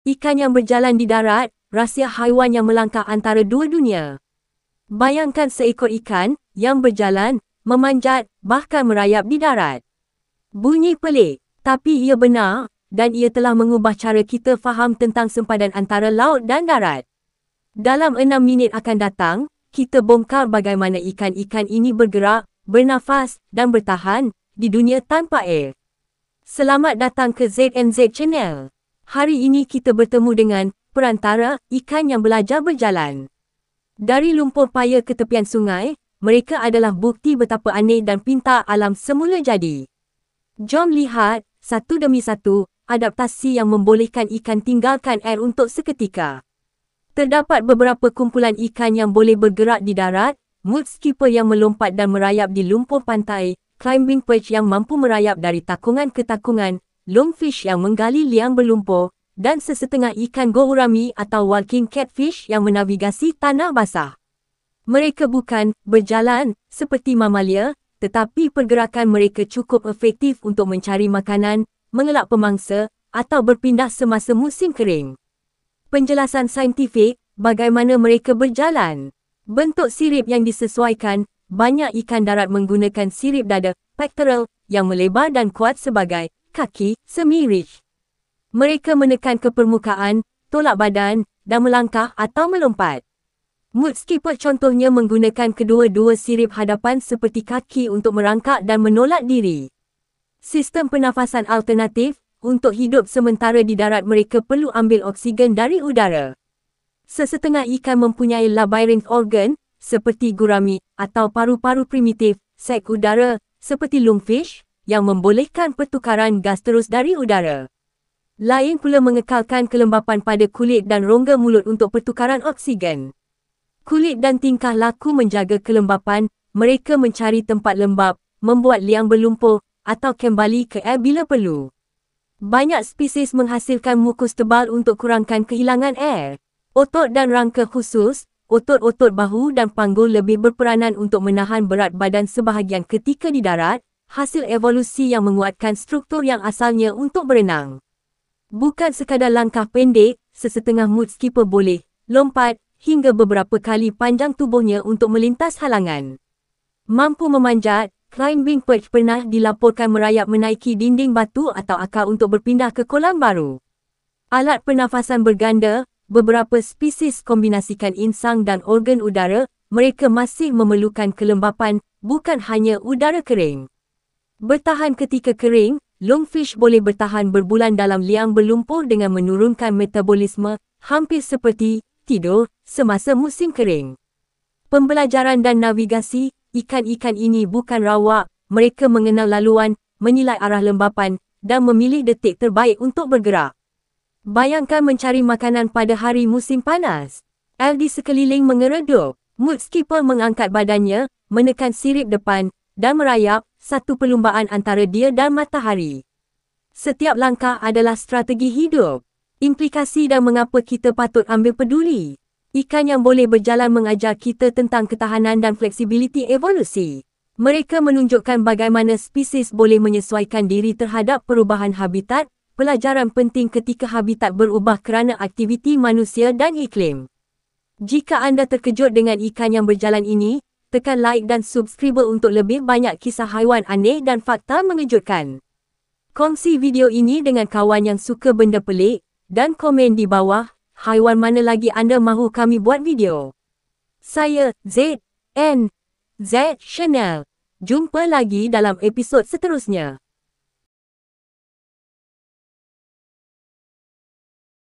Ikan yang berjalan di darat, rahsia haiwan yang melangkah antara dua dunia. Bayangkan seekor ikan yang berjalan, memanjat, bahkan merayap di darat. Bunyi pelik, tapi ia benar, dan ia telah mengubah cara kita faham tentang sempadan antara laut dan darat. Dalam 6 minit akan datang, kita bongkar bagaimana ikan-ikan ini bergerak, bernafas, dan bertahan di dunia tanpa air. Selamat datang ke ZNZ Channel. Hari ini kita bertemu dengan perantara ikan yang belajar berjalan. Dari lumpur paya ke tepian sungai, mereka adalah bukti betapa aneh dan pintar alam semula jadi. Jom lihat, satu demi satu, adaptasi yang membolehkan ikan tinggalkan air untuk seketika. Terdapat beberapa kumpulan ikan yang boleh bergerak di darat, mudskipper yang melompat dan merayap di lumpur pantai, climbing perch yang mampu merayap dari takungan ke takungan, lungfish yang menggali liang berlumpur, dan sesetengah ikan gourami atau walking catfish yang menavigasi tanah basah. Mereka bukan berjalan seperti mamalia, tetapi pergerakan mereka cukup efektif untuk mencari makanan, mengelak pemangsa, atau berpindah semasa musim kering. Penjelasan saintifik, bagaimana mereka berjalan. Bentuk sirip yang disesuaikan, banyak ikan darat menggunakan sirip dada, pectoral, yang melebar dan kuat sebagai kaki semi-ridge. Mereka menekan ke permukaan, tolak badan, dan melangkah atau melompat. Mudskipper contohnya menggunakan kedua-dua sirip hadapan seperti kaki untuk merangkak dan menolak diri. Sistem pernafasan alternatif, untuk hidup sementara di darat mereka perlu ambil oksigen dari udara. Sesetengah ikan mempunyai labyrinth organ, seperti gurami, atau paru-paru primitif, sek udara, seperti lungfish, yang membolehkan pertukaran gas terus dari udara. Lain pula mengekalkan kelembapan pada kulit dan rongga mulut untuk pertukaran oksigen. Kulit dan tingkah laku menjaga kelembapan, mereka mencari tempat lembap, membuat liang berlumpur, atau kembali ke air bila perlu. Banyak spesies menghasilkan mukus tebal untuk kurangkan kehilangan air. Otot dan rangka khusus, otot-otot bahu dan panggul lebih berperanan untuk menahan berat badan sebahagian ketika di darat, hasil evolusi yang menguatkan struktur yang asalnya untuk berenang. Bukan sekadar langkah pendek, sesetengah mudskipper boleh lompat hingga beberapa kali panjang tubuhnya untuk melintas halangan. Mampu memanjat, climbing perch pernah dilaporkan merayap menaiki dinding batu atau akar untuk berpindah ke kolam baru. Alat pernafasan berganda, beberapa spesies kombinasikan insang dan organ udara, mereka masih memerlukan kelembapan, bukan hanya udara kering. Bertahan ketika kering, lungfish boleh bertahan berbulan dalam liang berlumpur dengan menurunkan metabolisme, hampir seperti tidur semasa musim kering. Pembelajaran dan navigasi, ikan-ikan ini bukan rawak, mereka mengenal laluan, menilai arah lembapan, dan memilih detik terbaik untuk bergerak. Bayangkan mencari makanan pada hari musim panas. Air di sekeliling mengeredup. Mudskipper mengangkat badannya, menekan sirip depan, dan merayap, satu perlumbaan antara dia dan matahari. Setiap langkah adalah strategi hidup. Implikasi dan mengapa kita patut ambil peduli. Ikan yang boleh berjalan mengajar kita tentang ketahanan dan fleksibiliti evolusi. Mereka menunjukkan bagaimana spesies boleh menyesuaikan diri terhadap perubahan habitat, pelajaran penting ketika habitat berubah kerana aktiviti manusia dan iklim. Jika anda terkejut dengan ikan yang berjalan ini, tekan like dan subscribe untuk lebih banyak kisah haiwan aneh dan fakta mengejutkan. Kongsi video ini dengan kawan yang suka benda pelik, dan komen di bawah, haiwan mana lagi anda mahu kami buat video. Saya, ZNZ Channel. Jumpa lagi dalam episod seterusnya.